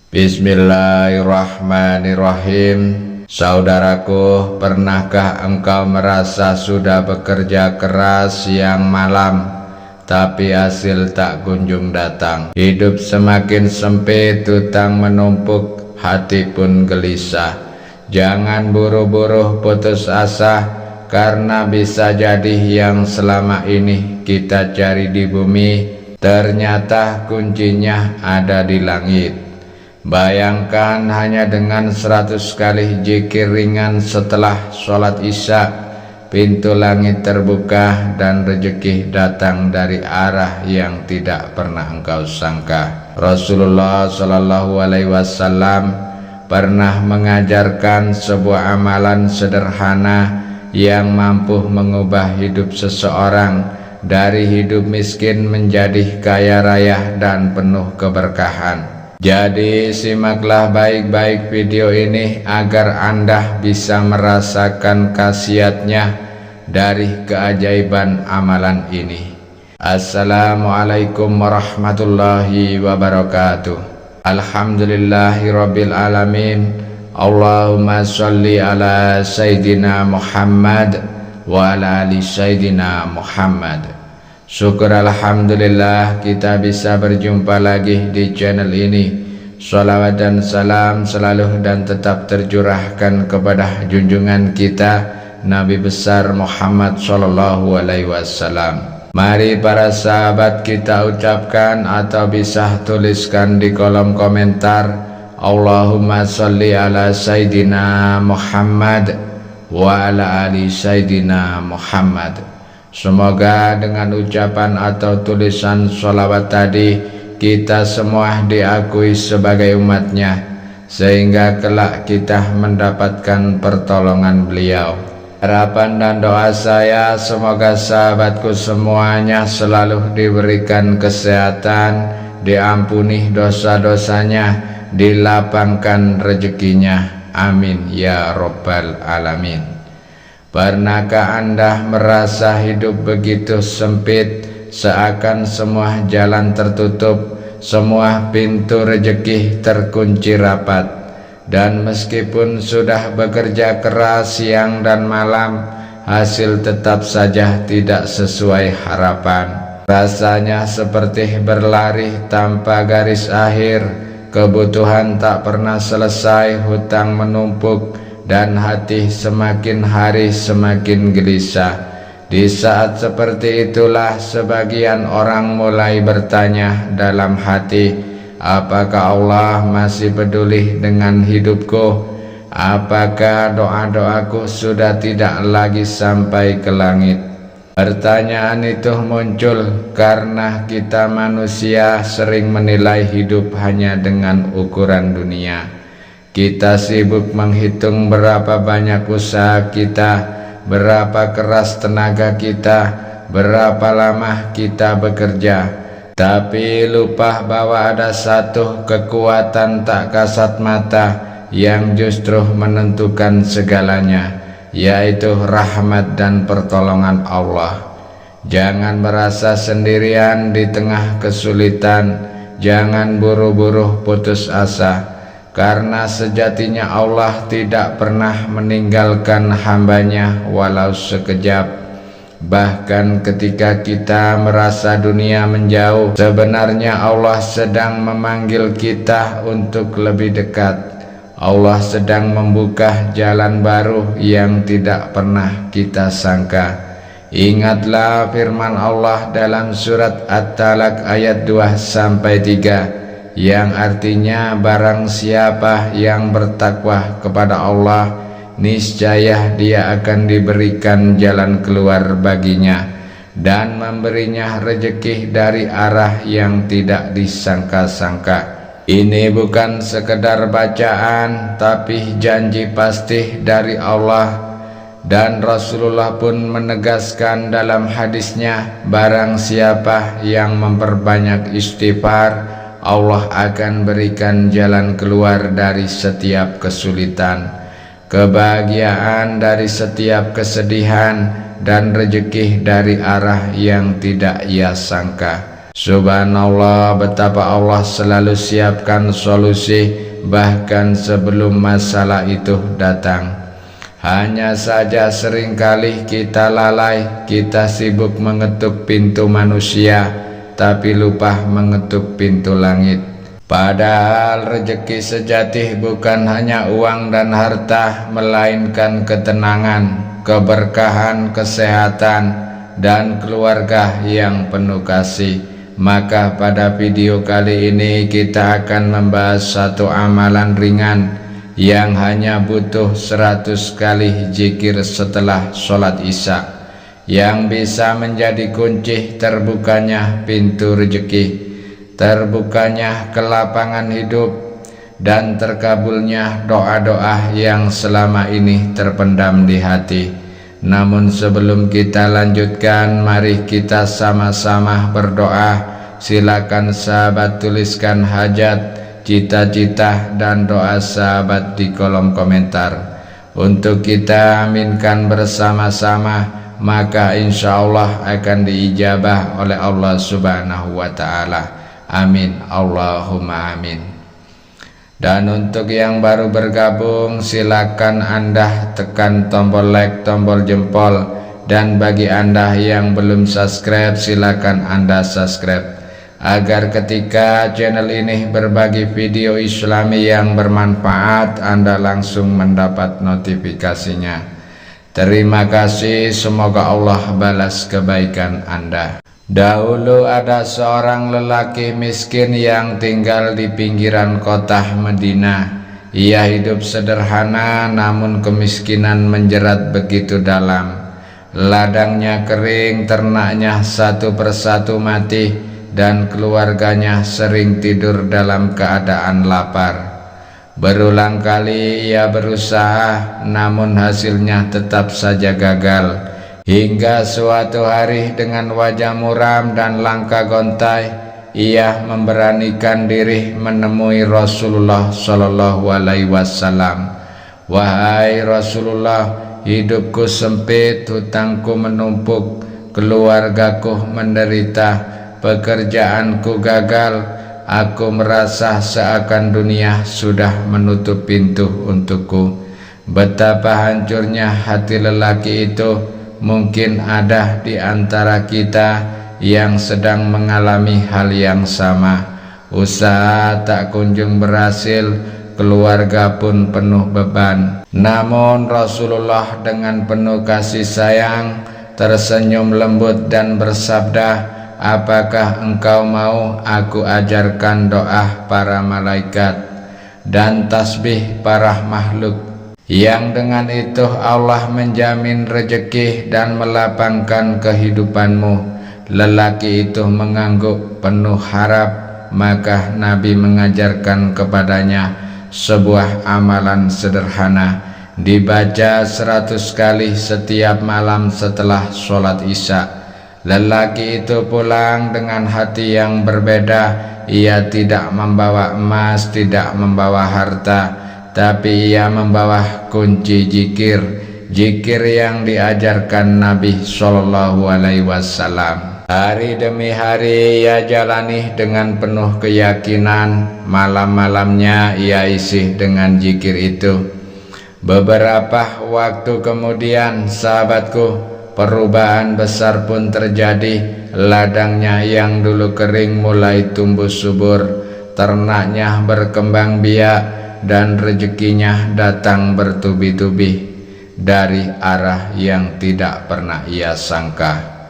Bismillahirrahmanirrahim. Saudaraku, pernahkah engkau merasa sudah bekerja keras siang malam, tapi hasil tak kunjung datang? Hidup semakin sempit, hutang menumpuk, hati pun gelisah. Jangan buru-buru putus asa, karena bisa jadi yang selama ini kita cari di bumi, ternyata kuncinya ada di langit. Bayangkan hanya dengan 100 kali zikir ringan setelah sholat isya, pintu langit terbuka dan rezeki datang dari arah yang tidak pernah engkau sangka. Rasulullah Shallallahu Alaihi Wasallam pernah mengajarkan sebuah amalan sederhana yang mampu mengubah hidup seseorang dari hidup miskin menjadi kaya raya dan penuh keberkahan. Jadi simaklah baik-baik video ini agar Anda bisa merasakan khasiatnya dari keajaiban amalan ini. Assalamualaikum warahmatullahi wabarakatuh. Alhamdulillahirabbil alamin. Allahumma sholli ala Sayyidina Muhammad wa ala ali Sayyidina Muhammad. Syukur alhamdulillah kita bisa berjumpa lagi di channel ini. Shalawat dan salam selalu dan tetap tercurahkan kepada junjungan kita Nabi besar Muhammad Shallallahu Alaihi Wasallam. Mari para sahabat kita ucapkan atau bisa tuliskan di kolom komentar, Allahumma sholli ala Sayyidina Muhammad wa ala ali Sayyidina Muhammad. Semoga dengan ucapan atau tulisan sholawat tadi kita semua diakui sebagai umatnya, sehingga kelak kita mendapatkan pertolongan beliau. Harapan dan doa saya semoga sahabatku semuanya selalu diberikan kesehatan, diampuni dosa-dosanya, dilapangkan rezekinya. Amin ya robbal alamin. Pernahkah Anda merasa hidup begitu sempit, seakan semua jalan tertutup, semua pintu rezeki terkunci rapat, dan meskipun sudah bekerja keras siang dan malam, hasil tetap saja tidak sesuai harapan? Rasanya seperti berlari tanpa garis akhir, kebutuhan tak pernah selesai, hutang menumpuk, dan hati semakin hari semakin gelisah. Di saat seperti itulah sebagian orang mulai bertanya dalam hati, apakah Allah masih peduli dengan hidupku? Apakah doa-doaku sudah tidak lagi sampai ke langit? Pertanyaan itu muncul karena kita manusia sering menilai hidup hanya dengan ukuran dunia. Kita sibuk menghitung berapa banyak usaha kita, berapa keras tenaga kita, berapa lama kita bekerja, tapi lupa bahwa ada satu kekuatan tak kasat mata yang justru menentukan segalanya, yaitu rahmat dan pertolongan Allah. Jangan merasa sendirian di tengah kesulitan, jangan buru-buru putus asa, karena sejatinya Allah tidak pernah meninggalkan hambanya walau sekejap. Bahkan ketika kita merasa dunia menjauh, sebenarnya Allah sedang memanggil kita untuk lebih dekat. Allah sedang membuka jalan baru yang tidak pernah kita sangka. Ingatlah firman Allah dalam surat At-Talaq ayat 2-3, yang artinya barang siapa yang bertakwa kepada Allah, niscaya dia akan diberikan jalan keluar baginya dan memberinya rezeki dari arah yang tidak disangka-sangka. Ini bukan sekedar bacaan, tapi janji pasti dari Allah, dan Rasulullah pun menegaskan dalam hadisnya, barang siapa yang memperbanyak istighfar, Allah akan berikan jalan keluar dari setiap kesulitan, kebahagiaan dari setiap kesedihan, dan rezeki dari arah yang tidak ia sangka. Subhanallah, betapa Allah selalu siapkan solusi bahkan sebelum masalah itu datang. Hanya saja seringkali kita lalai, kita sibuk mengetuk pintu manusia, tapi lupa mengetuk pintu langit. Padahal rezeki sejati bukan hanya uang dan harta, melainkan ketenangan, keberkahan, kesehatan, dan keluarga yang penuh kasih. Maka pada video kali ini kita akan membahas satu amalan ringan yang hanya butuh 100 kali zikir setelah sholat isya, yang bisa menjadi kunci terbukanya pintu rezeki, terbukanya kelapangan hidup, dan terkabulnya doa-doa yang selama ini terpendam di hati. Namun sebelum kita lanjutkan, mari kita sama-sama berdoa. Silakan sahabat tuliskan hajat, cita-cita, dan doa sahabat di kolom komentar untuk kita aminkan bersama-sama, maka insya Allah akan diijabah oleh Allah Subhanahu wa Ta'ala. Amin, Allahumma amin. Dan untuk yang baru bergabung, silakan Anda tekan tombol like, tombol jempol, dan bagi Anda yang belum subscribe, silakan Anda subscribe agar ketika channel ini berbagi video Islami yang bermanfaat, Anda langsung mendapat notifikasinya. Terima kasih, semoga Allah balas kebaikan Anda. Dahulu ada seorang lelaki miskin yang tinggal di pinggiran kota Madinah. Ia hidup sederhana, namun kemiskinan menjerat begitu dalam. Ladangnya kering, ternaknya satu persatu mati, dan keluarganya sering tidur dalam keadaan lapar. Berulang kali ia berusaha, namun hasilnya tetap saja gagal. Hingga suatu hari dengan wajah muram dan langkah gontai, ia memberanikan diri menemui Rasulullah Shallallahu Alaihi Wasallam. Wahai Rasulullah, hidupku sempit, hutangku menumpuk, keluargaku menderita, pekerjaanku gagal, aku merasa seakan dunia sudah menutup pintu untukku. Betapa hancurnya hati lelaki itu. Mungkin ada di antara kita yang sedang mengalami hal yang sama. Usaha tak kunjung berhasil, keluarga pun penuh beban. Namun Rasulullah dengan penuh kasih sayang tersenyum lembut dan bersabda, apakah engkau mau aku ajarkan doa para malaikat dan tasbih para makhluk, yang dengan itu Allah menjamin rezeki dan melapangkan kehidupanmu? Lelaki itu mengangguk penuh harap, maka Nabi mengajarkan kepadanya sebuah amalan sederhana, dibaca 100 kali setiap malam setelah sholat isya. Lelaki itu pulang dengan hati yang berbeda. Ia tidak membawa emas, tidak membawa harta, tapi ia membawa kunci zikir, zikir yang diajarkan Nabi Shallallahu Alaihi Wasallam. Hari demi hari ia jalani dengan penuh keyakinan. Malam-malamnya ia isi dengan zikir itu. Beberapa waktu kemudian, sahabatku, perubahan besar pun terjadi. Ladangnya yang dulu kering mulai tumbuh subur, ternaknya berkembang biak, dan rezekinya datang bertubi-tubi dari arah yang tidak pernah ia sangka.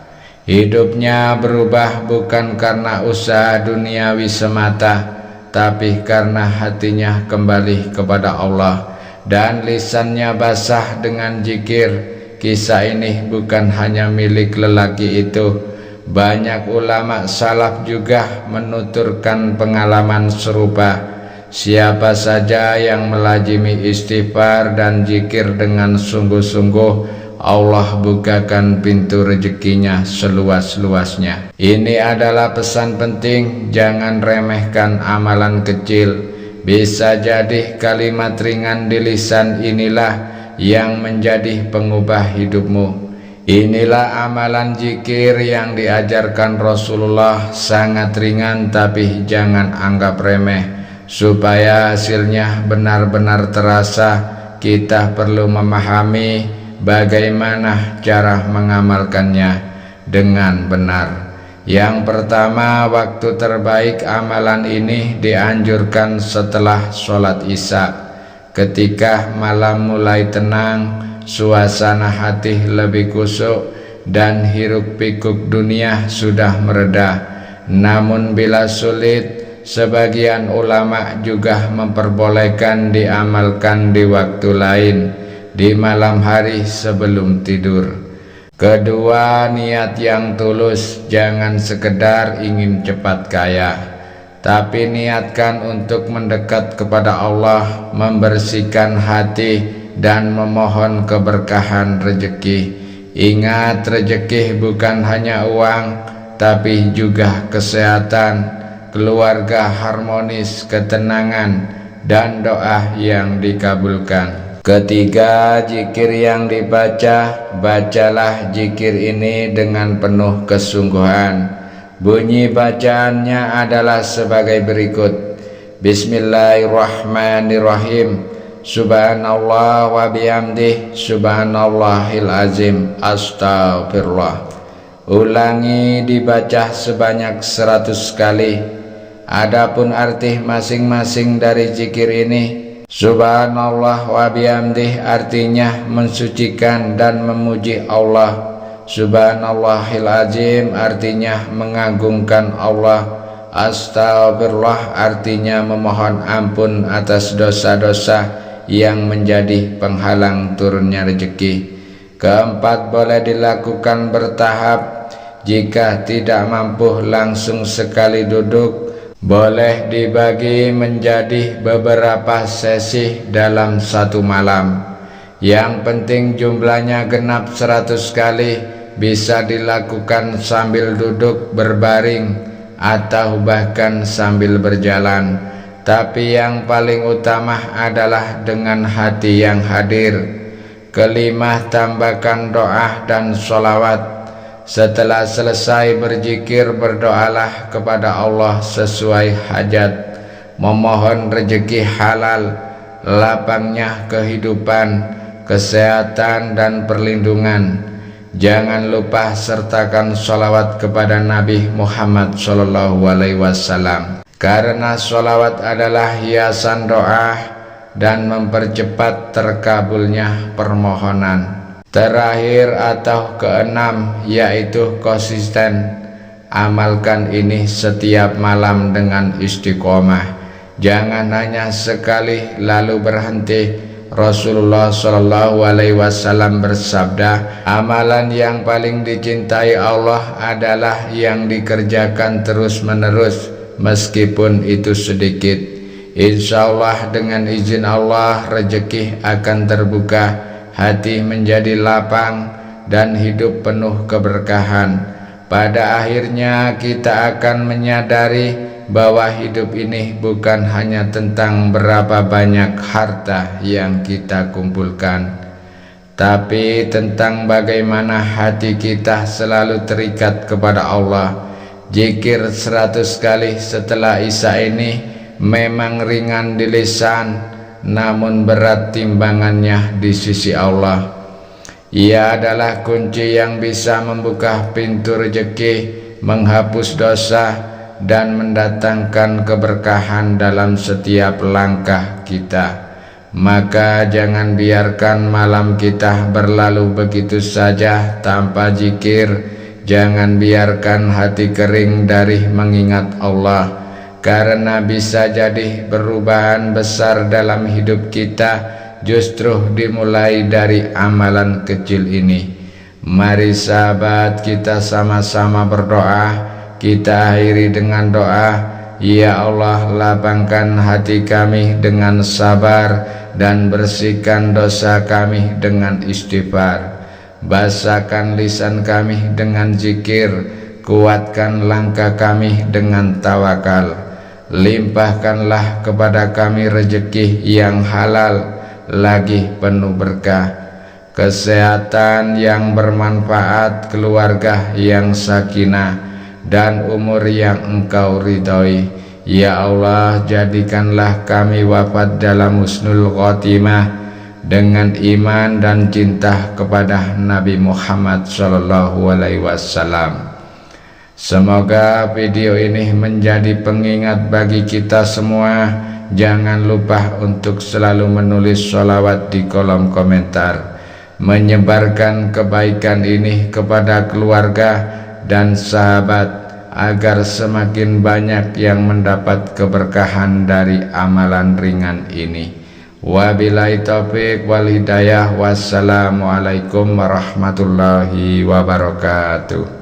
Hidupnya berubah bukan karena usaha duniawi semata, tapi karena hatinya kembali kepada Allah dan lisannya basah dengan zikir. Kisah ini bukan hanya milik lelaki itu. Banyak ulama salaf juga menuturkan pengalaman serupa. Siapa saja yang melazimi istighfar dan zikir dengan sungguh-sungguh, Allah bukakan pintu rezekinya seluas-luasnya. Ini adalah pesan penting, jangan remehkan amalan kecil. Bisa jadi kalimat ringan di lisan inilah yang menjadi pengubah hidupmu. Inilah amalan zikir yang diajarkan Rasulullah, sangat ringan tapi jangan anggap remeh. Supaya hasilnya benar-benar terasa, kita perlu memahami bagaimana cara mengamalkannya dengan benar. Yang pertama, waktu terbaik amalan ini dianjurkan setelah sholat isya. Ketika malam mulai tenang, suasana hati lebih khusyuk, dan hiruk-pikuk dunia sudah mereda. Namun bila sulit, sebagian ulama juga memperbolehkan diamalkan di waktu lain, di malam hari sebelum tidur. Kedua, niat yang tulus, jangan sekedar ingin cepat kaya, tapi niatkan untuk mendekat kepada Allah, membersihkan hati, dan memohon keberkahan rezeki. Ingat, rezeki bukan hanya uang, tapi juga kesehatan, keluarga harmonis, ketenangan, dan doa yang dikabulkan. Ketiga, zikir yang dibaca, bacalah zikir ini dengan penuh kesungguhan. Bunyi bacaannya adalah sebagai berikut: Bismillahirrahmanirrahim. Subhanallah wa bihamdih, subhanallahil azim, astagfirullah. Ulangi, dibaca sebanyak 100 kali. Adapun arti masing-masing dari zikir ini, Subhanallah wa bihamdih artinya mensucikan dan memuji Allah. Subhanallahil azim artinya mengagungkan Allah. Astagfirullah artinya memohon ampun atas dosa-dosa yang menjadi penghalang turunnya rezeki. Keempat, boleh dilakukan bertahap. Jika tidak mampu langsung sekali duduk, boleh dibagi menjadi beberapa sesi dalam satu malam. Yang penting jumlahnya genap 100 kali. Bisa dilakukan sambil duduk berbaring atau bahkan sambil berjalan. Tapi yang paling utama adalah dengan hati yang hadir. Kelima, tambahkan doa dan sholawat. Setelah selesai berzikir, berdoalah kepada Allah sesuai hajat, memohon rezeki halal, lapangnya kehidupan, kesehatan, dan perlindungan. Jangan lupa sertakan sholawat kepada Nabi Muhammad SAW, karena sholawat adalah hiasan doa dan mempercepat terkabulnya permohonan. Terakhir atau keenam, yaitu konsisten. Amalkan ini setiap malam dengan istiqomah. Jangan hanya sekali lalu berhenti. Rasulullah SAW bersabda, amalan yang paling dicintai Allah adalah yang dikerjakan terus-menerus, meskipun itu sedikit. Insya Allah dengan izin Allah rezeki akan terbuka, hati menjadi lapang, dan hidup penuh keberkahan. Pada akhirnya kita akan menyadari bahwa hidup ini bukan hanya tentang berapa banyak harta yang kita kumpulkan, tapi tentang bagaimana hati kita selalu terikat kepada Allah. Zikir 100 kali setelah isya ini memang ringan di lisan, namun berat timbangannya di sisi Allah. Ia adalah kunci yang bisa membuka pintu rezeki, menghapus dosa, dan mendatangkan keberkahan dalam setiap langkah kita. Maka jangan biarkan malam kita berlalu begitu saja tanpa zikir. Jangan biarkan hati kering dari mengingat Allah, karena bisa jadi perubahan besar dalam hidup kita justru dimulai dari amalan kecil ini. Mari sahabat, kita sama-sama berdoa. Kita akhiri dengan doa, ya Allah, lapangkan hati kami dengan sabar dan bersihkan dosa kami dengan istighfar. Basahkan lisan kami dengan zikir, kuatkan langkah kami dengan tawakal. Limpahkanlah kepada kami rezeki yang halal lagi penuh berkah. kesehatan yang bermanfaat, keluarga yang sakinah, dan umur yang Engkau ridhoi. Ya Allah, jadikanlah kami wafat dalam husnul khotimah dengan iman dan cinta kepada Nabi Muhammad SAW. Semoga video ini menjadi pengingat bagi kita semua. Jangan lupa untuk selalu menulis sholawat di kolom komentar, menyebarkan kebaikan ini kepada keluarga dan sahabat agar semakin banyak yang mendapat keberkahan dari amalan ringan ini. Wabillahi taufiq wal hidayah. Wassalamualaikum warahmatullahi wabarakatuh.